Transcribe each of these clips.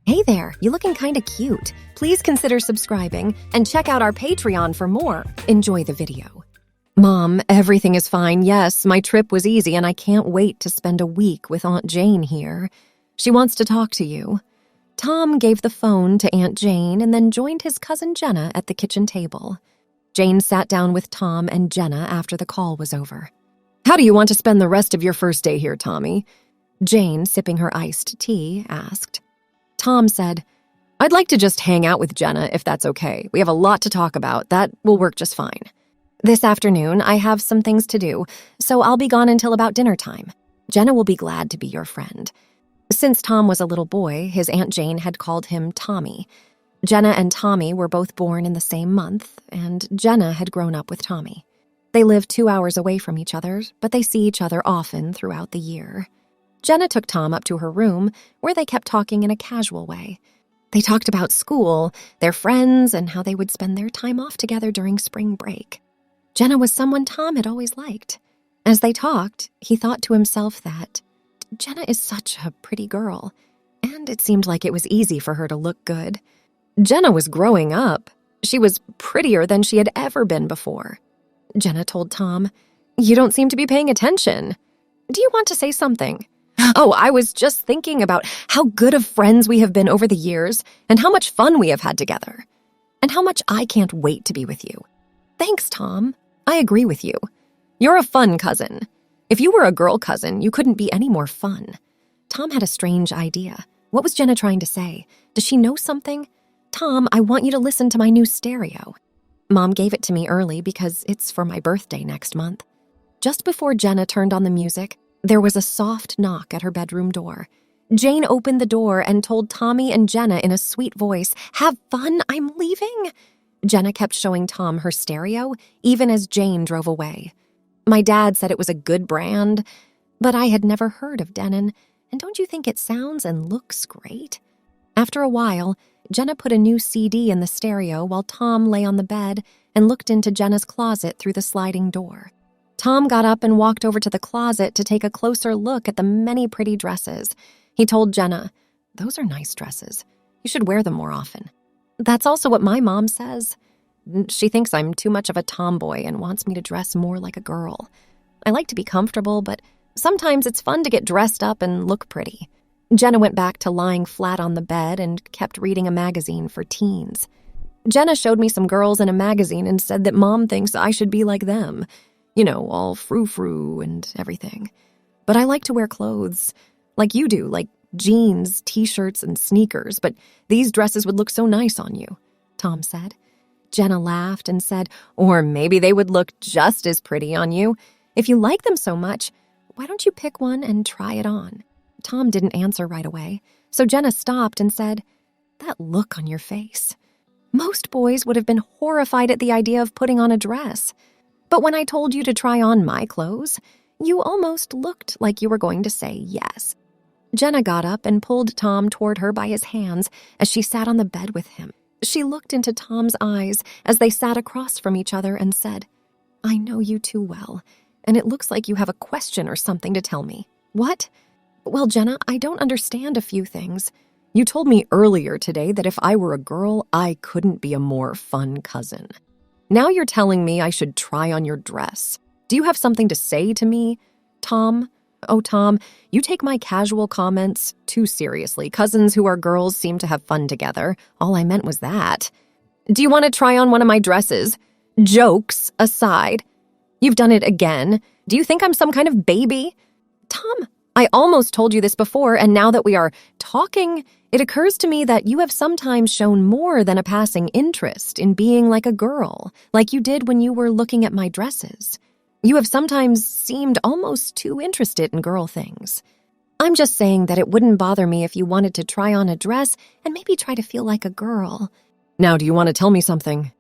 Hey there, you looking kinda cute. Please consider subscribing and check out our Patreon for more. Enjoy the video. Mom, everything is fine. Yes, my trip was easy and I can't wait to spend a week with Aunt Jane here. She wants to talk to you. Tom gave the phone to Aunt Jane and then joined his cousin Jenna at the kitchen table. Jane sat down with Tom and Jenna after the call was over. How do you want to spend the rest of your first day here, Tommy? Jane, sipping her iced tea, asked. Tom said, I'd like to just hang out with Jenna if that's okay. We have a lot to talk about. That will work just fine. This afternoon, I have some things to do, so I'll be gone until about dinner time. Jenna will be glad to be your friend. Since Tom was a little boy, his Aunt Jane had called him Tommy. Jenna and Tommy were both born in the same month, and Jenna had grown up with Tommy. They lived 2 hours away from each other, but they see each other often throughout the year. Jenna took Tom up to her room, where they kept talking in a casual way. They talked about school, their friends, and how they would spend their time off together during spring break. Jenna was someone Tom had always liked. As they talked, he thought to himself that Jenna is such a pretty girl, and it seemed like it was easy for her to look good. Jenna was growing up. She was prettier than she had ever been before. Jenna told Tom, You don't seem to be paying attention. Do you want to say something? Oh, I was just thinking about how good of friends we have been over the years and how much fun we have had together. And how much I can't wait to be with you. Thanks, Tom. I agree with you. You're a fun cousin. If you were a girl cousin, you couldn't be any more fun. Tom had a strange idea. What was Jenna trying to say? Does she know something? Tom, I want you to listen to my new stereo. Mom gave it to me early because it's for my birthday next month. Just before Jenna turned on the music, there was a soft knock at her bedroom door. Jane opened the door and told Tommy and Jenna in a sweet voice, Have fun, I'm leaving. Jenna kept showing Tom her stereo, even as Jane drove away. My dad said it was a good brand, but I had never heard of Denon, and don't you think it sounds and looks great? After a while, Jenna put a new CD in the stereo while Tom lay on the bed and looked into Jenna's closet through the sliding door. Tom got up and walked over to the closet to take a closer look at the many pretty dresses. He told Jenna, Those are nice dresses. You should wear them more often. That's also what my mom says. She thinks I'm too much of a tomboy and wants me to dress more like a girl. I like to be comfortable, but sometimes it's fun to get dressed up and look pretty. Jenna went back to lying flat on the bed and kept reading a magazine for teens. Jenna showed me some girls in a magazine and said that Mom thinks I should be like them. You know, all frou-frou and everything. But I like to wear clothes, like you do, like jeans, t-shirts, and sneakers, but these dresses would look so nice on you, Tom said. Jenna laughed and said, Or maybe they would look just as pretty on you. If you like them so much, why don't you pick one and try it on? Tom didn't answer right away, so Jenna stopped and said, That look on your face. Most boys would have been horrified at the idea of putting on a dress. But when I told you to try on my clothes, you almost looked like you were going to say yes. Jenna got up and pulled Tom toward her by his hands as she sat on the bed with him. She looked into Tom's eyes as they sat across from each other and said, I know you too well, and it looks like you have a question or something to tell me. What? Well, Jenna, I don't understand a few things. You told me earlier today that if I were a girl, I couldn't be a more fun cousin. Now you're telling me I should try on your dress. Do you have something to say to me, Tom? Oh, Tom, you take my casual comments too seriously. Cousins who are girls seem to have fun together. All I meant was that. Do you want to try on one of my dresses? Jokes aside. You've done it again. Do you think I'm some kind of baby? Tom, I almost told you this before, and now that we are talking, it occurs to me that you have sometimes shown more than a passing interest in being like a girl, like you did when you were looking at my dresses. You have sometimes seemed almost too interested in girl things. I'm just saying that it wouldn't bother me if you wanted to try on a dress and maybe try to feel like a girl. Now, do you want to tell me something?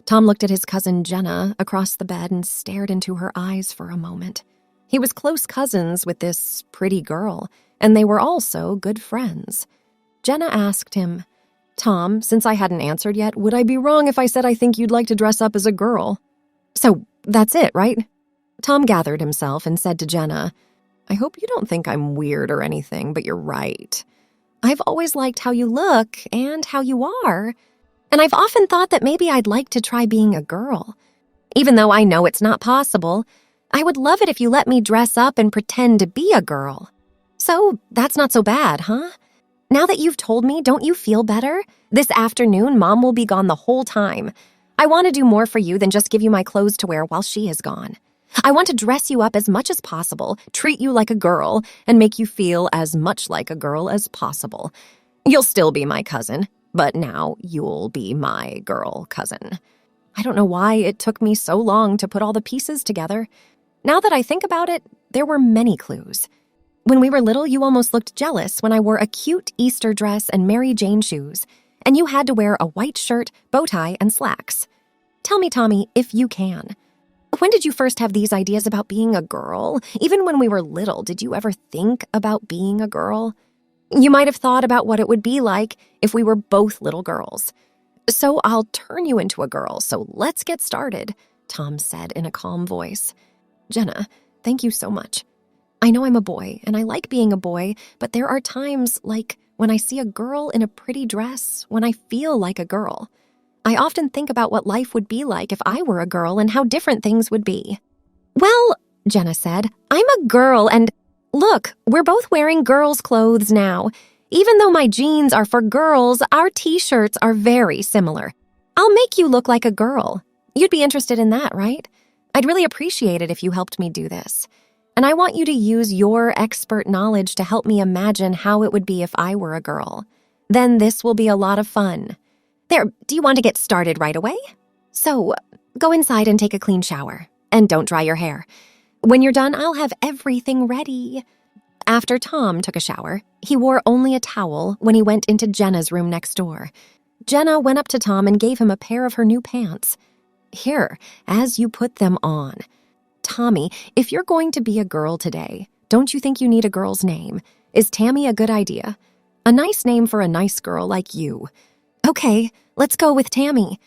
Tom looked at his cousin Jenna across the bed and stared into her eyes for a moment. He was close cousins with this pretty girl, and they were also good friends. Jenna asked him, Tom, since I hadn't answered yet, would I be wrong if I said I think you'd like to dress up as a girl? So that's it, right? Tom gathered himself and said to Jenna, I hope you don't think I'm weird or anything, but you're right. I've always liked how you look and how you are, and I've often thought that maybe I'd like to try being a girl. Even though I know it's not possible, I would love it if you let me dress up and pretend to be a girl. So that's not so bad, huh? Now that you've told me, don't you feel better? This afternoon, Mom will be gone the whole time. I want to do more for you than just give you my clothes to wear while she is gone. I want to dress you up as much as possible, treat you like a girl, and make you feel as much like a girl as possible. You'll still be my cousin, but now you'll be my girl cousin. I don't know why it took me so long to put all the pieces together. Now that I think about it, there were many clues. When we were little, you almost looked jealous when I wore a cute Easter dress and Mary Jane shoes, and you had to wear a white shirt, bow tie, and slacks. Tell me, Tommy, if you can. When did you first have these ideas about being a girl? Even when we were little, did you ever think about being a girl? You might have thought about what it would be like if we were both little girls. So I'll turn you into a girl, so let's get started, Tom said in a calm voice. Jenna, thank you so much. I know I'm a boy, and I like being a boy, but there are times, like when I see a girl in a pretty dress, when I feel like a girl. I often think about what life would be like if I were a girl and how different things would be. Well, Jenna said, I'm a girl, and look, we're both wearing girls' clothes now. Even though my jeans are for girls, our t-shirts are very similar. I'll make you look like a girl. You'd be interested in that, right? I'd really appreciate it if you helped me do this. And I want you to use your expert knowledge to help me imagine how it would be if I were a girl. Then this will be a lot of fun. There, do you want to get started right away? So, go inside and take a clean shower. And don't dry your hair. When you're done, I'll have everything ready. After Tom took a shower, he wore only a towel when he went into Jenna's room next door. Jenna went up to Tom and gave him a pair of her new pants. Here, as you put them on. Tommy, if you're going to be a girl today, don't you think you need a girl's name? Is Tammy a good idea? A nice name for a nice girl like you. Okay, let's go with Tammy.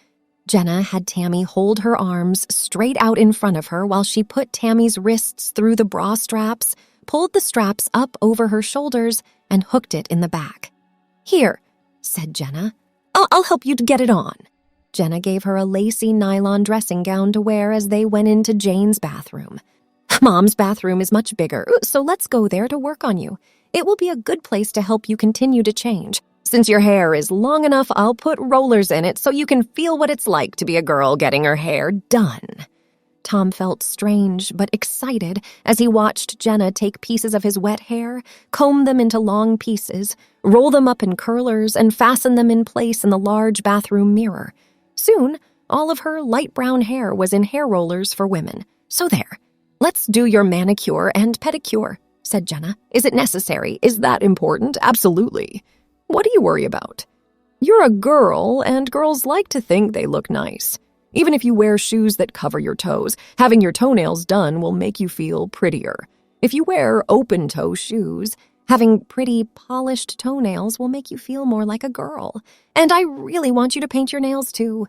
Jenna had Tammy hold her arms straight out in front of her while she put Tammy's wrists through the bra straps, pulled the straps up over her shoulders, and hooked it in the back. Here, said Jenna. I'll help you to get it on. Jenna gave her a lacy nylon dressing gown to wear as they went into Jane's bathroom. Mom's bathroom is much bigger, so let's go there to work on you. It will be a good place to help you continue to change. Since your hair is long enough, I'll put rollers in it so you can feel what it's like to be a girl getting her hair done. Tom felt strange but excited as he watched Jenna take pieces of his wet hair, comb them into long pieces, roll them up in curlers, and fasten them in place in the large bathroom mirror. Soon, all of her light brown hair was in hair rollers for women. So there. Let's do your manicure and pedicure, said Jenna. Is it necessary? Is that important? Absolutely. What do you worry about? You're a girl, and girls like to think they look nice. Even if you wear shoes that cover your toes, having your toenails done will make you feel prettier. If you wear open-toe shoes, having pretty, polished toenails will make you feel more like a girl. And I really want you to paint your nails, too.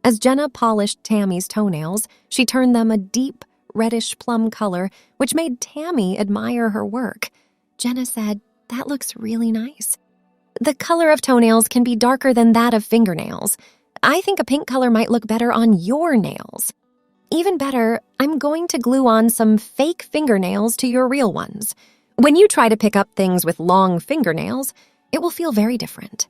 As Jenna polished Tammy's toenails, she turned them a deep, reddish plum color, which made Tammy admire her work. Jenna said, "That looks really nice." The color of toenails can be darker than that of fingernails. I think a pink color might look better on your nails. Even better, I'm going to glue on some fake fingernails to your real ones. When you try to pick up things with long fingernails, it will feel very different.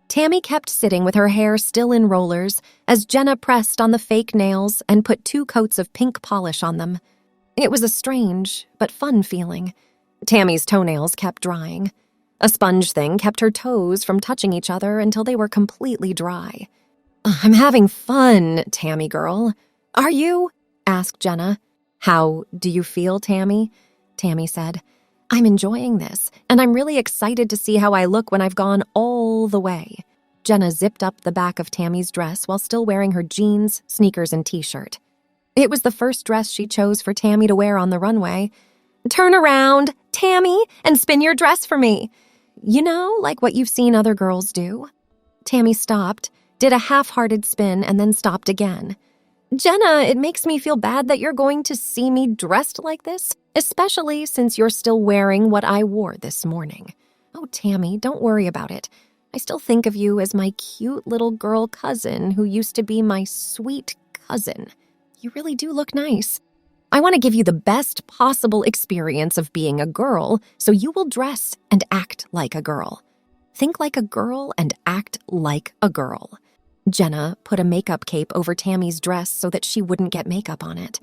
Tammy kept sitting with her hair still in rollers as Jenna pressed on the fake nails and put 2 coats of pink polish on them. It was a strange but fun feeling. Tammy's toenails kept drying. A sponge thing kept her toes from touching each other until they were completely dry. I'm having fun, Tammy girl. Are you? Asked Jenna. How do you feel, Tammy? Tammy said, I'm enjoying this, and I'm really excited to see how I look when I've gone all the way. Jenna zipped up the back of Tammy's dress while still wearing her jeans, sneakers, and t-shirt. It was the first dress she chose for Tammy to wear on the runway. Turn around, Tammy, and spin your dress for me. You know, like what you've seen other girls do. Tammy stopped, did a half-hearted spin, and then stopped again. Jenna, it makes me feel bad that you're going to see me dressed like this, especially since you're still wearing what I wore this morning. Oh, Tammy, don't worry about it. I still think of you as my cute little girl cousin who used to be my sweet cousin. You really do look nice. I want to give you the best possible experience of being a girl, so you will dress and act like a girl. Think like a girl and act like a girl. Jenna put a makeup cape over Tammy's dress so that she wouldn't get makeup on it.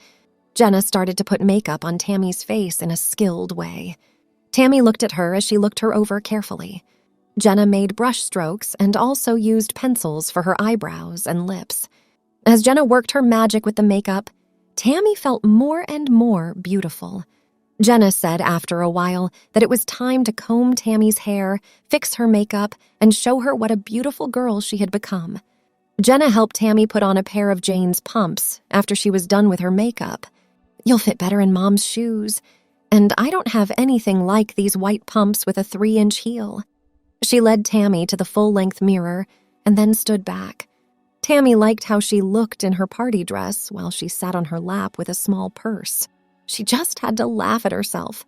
Jenna started to put makeup on Tammy's face in a skilled way. Tammy looked at her as she looked her over carefully. Jenna made brush strokes and also used pencils for her eyebrows and lips. As Jenna worked her magic with the makeup, Tammy felt more and more beautiful. Jenna said after a while that it was time to comb Tammy's hair, fix her makeup, and show her what a beautiful girl she had become. Jenna helped Tammy put on a pair of Jane's pumps after she was done with her makeup. You'll fit better in Mom's shoes, and I don't have anything like these white pumps with a 3-inch heel. She led Tammy to the full-length mirror and then stood back. Tammy liked how she looked in her party dress while she sat on her lap with a small purse. She just had to laugh at herself.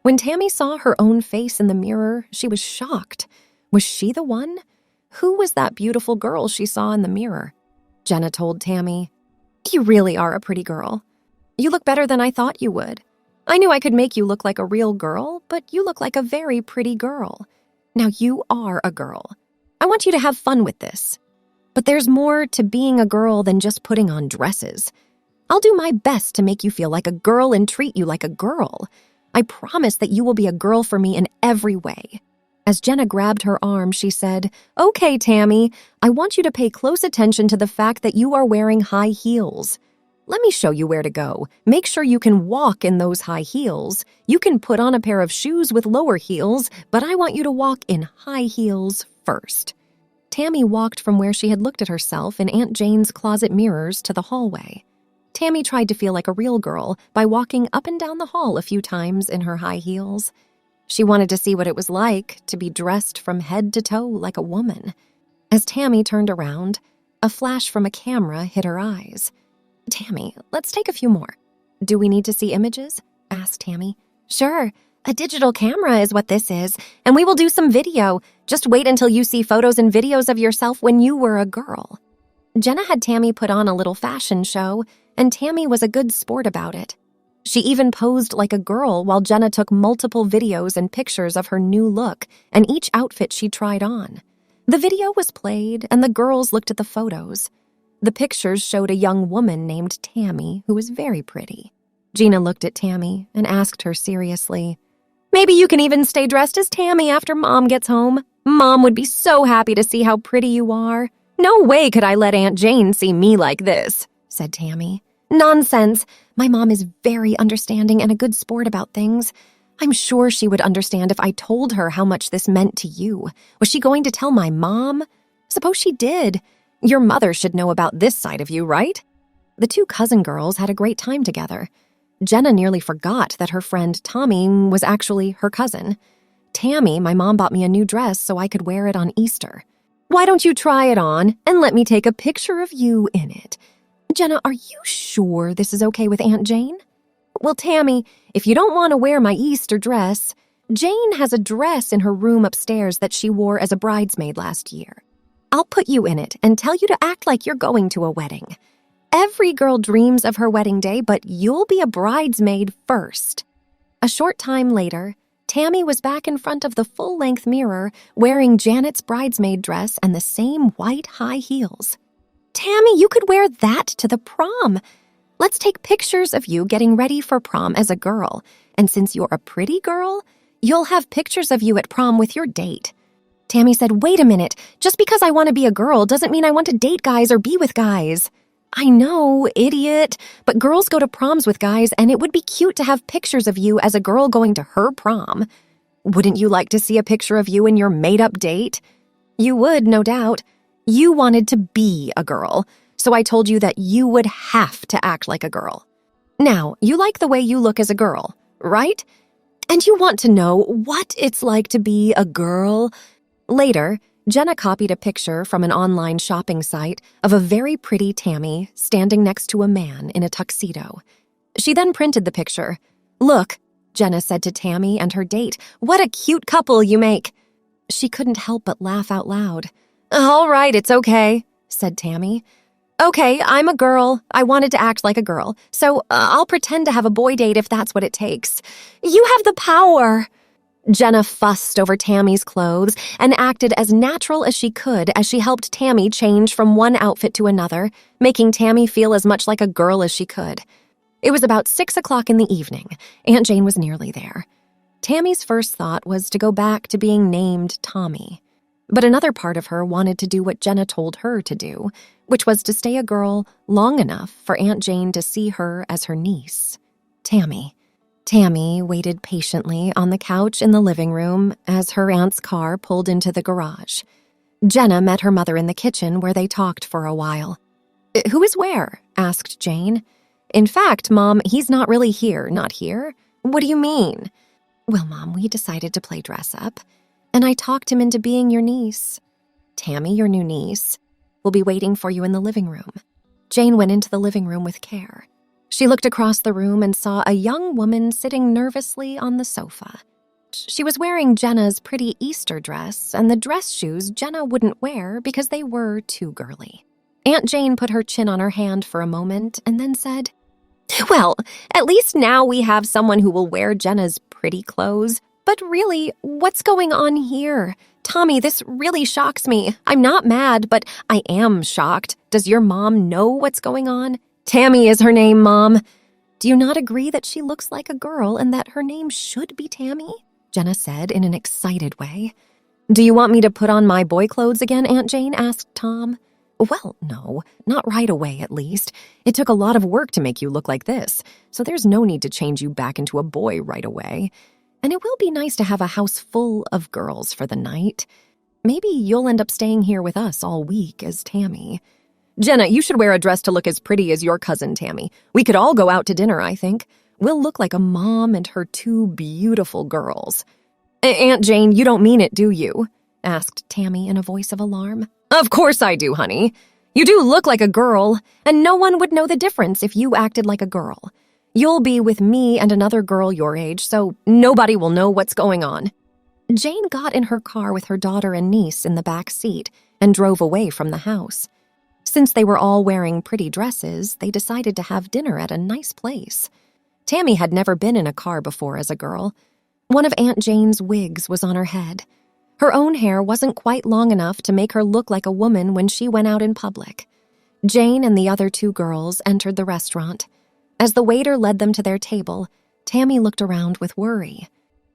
When Tammy saw her own face in the mirror, she was shocked. Was she the one? Who was that beautiful girl she saw in the mirror? Jenna told Tammy, "You really are a pretty girl. You look better than I thought you would. I knew I could make you look like a real girl, but you look like a very pretty girl. Now you are a girl. I want you to have fun with this. But there's more to being a girl than just putting on dresses. I'll do my best to make you feel like a girl and treat you like a girl. I promise that you will be a girl for me in every way." As Jenna grabbed her arm, she said, "Okay, Tammy, I want you to pay close attention to the fact that you are wearing high heels. Let me show you where to go. Make sure you can walk in those high heels. You can put on a pair of shoes with lower heels, but I want you to walk in high heels first." Tammy walked from where she had looked at herself in Aunt Jane's closet mirrors to the hallway. Tammy tried to feel like a real girl by walking up and down the hall a few times in her high heels. She wanted to see what it was like to be dressed from head to toe like a woman. As Tammy turned around, a flash from a camera hit her eyes. "Tammy, let's take a few more." "Do we need to see images?" asked Tammy. "Sure. A digital camera is what this is, and we will do some video. Just wait until you see photos and videos of yourself when you were a girl." Jenna had Tammy put on a little fashion show, and Tammy was a good sport about it. She even posed like a girl while Jenna took multiple videos and pictures of her new look and each outfit she tried on. The video was played, and the girls looked at the photos. The pictures showed a young woman named Tammy who was very pretty. Gina looked at Tammy and asked her seriously, "Maybe you can even stay dressed as Tammy after Mom gets home. Mom would be so happy to see how pretty you are." "No way could I let Aunt Jane see me like this," said Tammy. "Nonsense. My mom is very understanding and a good sport about things. I'm sure she would understand if I told her how much this meant to you. Was she going to tell my mom? Suppose she did. Your mother should know about this side of you, right?" The two cousin girls had a great time together. Jenna nearly forgot that her friend Tommy was actually her cousin. "Tammy, my mom bought me a new dress so I could wear it on Easter. Why don't you try it on and let me take a picture of you in it?" "Jenna, are you sure this is okay with Aunt Jane?" "Well, Tammy, if you don't want to wear my Easter dress, Jane has a dress in her room upstairs that she wore as a bridesmaid last year. I'll put you in it and tell you to act like you're going to a wedding. Every girl dreams of her wedding day, but you'll be a bridesmaid first." A short time later, Tammy was back in front of the full-length mirror wearing Janet's bridesmaid dress and the same white high heels. "Tammy, you could wear that to the prom. Let's take pictures of you getting ready for prom as a girl, and since you're a pretty girl, you'll have pictures of you at prom with your date." Tammy said, "Wait a minute. Just because I want to be a girl doesn't mean I want to date guys or be with guys." "I know, idiot, but girls go to proms with guys, and it would be cute to have pictures of you as a girl going to her prom. Wouldn't you like to see a picture of you and your made-up date?" "You would, no doubt. You wanted to be a girl, so I told you that you would have to act like a girl. Now, you like the way you look as a girl, right? And you want to know what it's like to be a girl." Later, Jenna copied a picture from an online shopping site of a very pretty Tammy standing next to a man in a tuxedo. She then printed the picture. "Look," Jenna said to Tammy and her date, "what a cute couple you make. She couldn't help but laugh out loud. "All right, it's okay," said Tammy. "Okay, I'm a girl. I wanted to act like a girl, so I'll pretend to have a boy date if that's what it takes. You have the power." Jenna fussed over Tammy's clothes and acted as natural as she could as she helped Tammy change from one outfit to another, making Tammy feel as much like a girl as she could. It was about 6 o'clock in the evening. Aunt Jane was nearly there. Tammy's first thought was to go back to being named Tommy. But another part of her wanted to do what Jenna told her to do, which was to stay a girl long enough for Aunt Jane to see her as her niece, Tammy. Tammy waited patiently on the couch in the living room as her aunt's car pulled into the garage. Jenna met her mother in the kitchen where they talked for a while. "Who is where?" asked Jane. "In fact, Mom, he's not really here." "Not here? What do you mean?" "Well, Mom, we decided to play dress up, and I talked him into being your niece. Tammy, your new niece, will be waiting for you in the living room." Jane went into the living room with care. She looked across the room and saw a young woman sitting nervously on the sofa. She was wearing Jenna's pretty Easter dress and the dress shoes Jenna wouldn't wear because they were too girly. Aunt Jane put her chin on her hand for a moment and then said, "Well, at least now we have someone who will wear Jenna's pretty clothes. But really, what's going on here? Tommy, this really shocks me. I'm not mad, but I am shocked. Does your mom know what's going on?" "Tammy is her name, Mom." "Do you not agree that she looks like a girl and that her name should be Tammy?" Jenna said in an excited way. "Do you want me to put on my boy clothes again, Aunt Jane?" asked Tom. "Well, no, not right away at least. It took a lot of work to make you look like this, so there's no need to change you back into a boy right away. And it will be nice to have a house full of girls for the night. Maybe you'll end up staying here with us all week as Tammy." "Jenna, you should wear a dress to look as pretty as your cousin Tammy. We could all go out to dinner, I think. We'll look like a mom and her two beautiful girls." "Aunt Jane, you don't mean it, do you?" asked Tammy in a voice of alarm. "Of course I do, honey. You do look like a girl, and no one would know the difference if you acted like a girl. You'll be with me and another girl your age, so nobody will know what's going on." Jane got in her car with her daughter and niece in the back seat and drove away from the house. Since they were all wearing pretty dresses, they decided to have dinner at a nice place. Tammy had never been in a car before as a girl. One of Aunt Jane's wigs was on her head. Her own hair wasn't quite long enough to make her look like a woman when she went out in public. Jane and the other two girls entered the restaurant. As the waiter led them to their table, Tammy looked around with worry.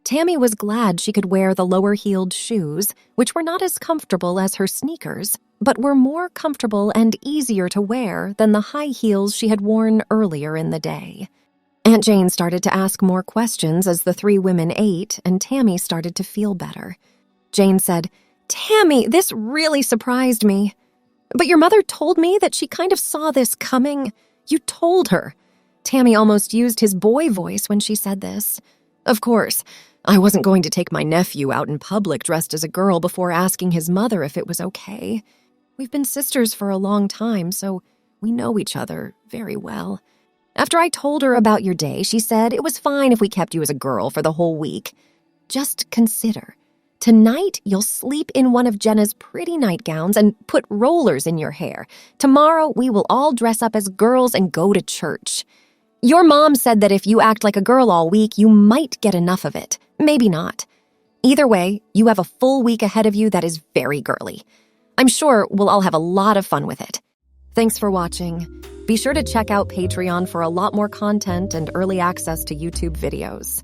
Tammy was glad she could wear the lower-heeled shoes, which were not as comfortable as her sneakers, but were more comfortable and easier to wear than the high heels she had worn earlier in the day. Aunt Jane started to ask more questions as the three women ate, and Tammy started to feel better. Jane said, "Tammy, this really surprised me. But your mother told me that she kind of saw this coming. You told her." Tammy almost used his boy voice when she said this. "Of course. I wasn't going to take my nephew out in public dressed as a girl before asking his mother if it was okay. We've been sisters for a long time, so we know each other very well. After I told her about your day, she said it was fine if we kept you as a girl for the whole week. Just consider. Tonight, you'll sleep in one of Jenna's pretty nightgowns and put rollers in your hair. Tomorrow, we will all dress up as girls and go to church. Your mom said that if you act like a girl all week, you might get enough of it. Maybe not. Either way, you have a full week ahead of you that is very girly. I'm sure we'll all have a lot of fun with it." Thanks for watching. Be sure to check out Patreon for a lot more content and early access to YouTube videos.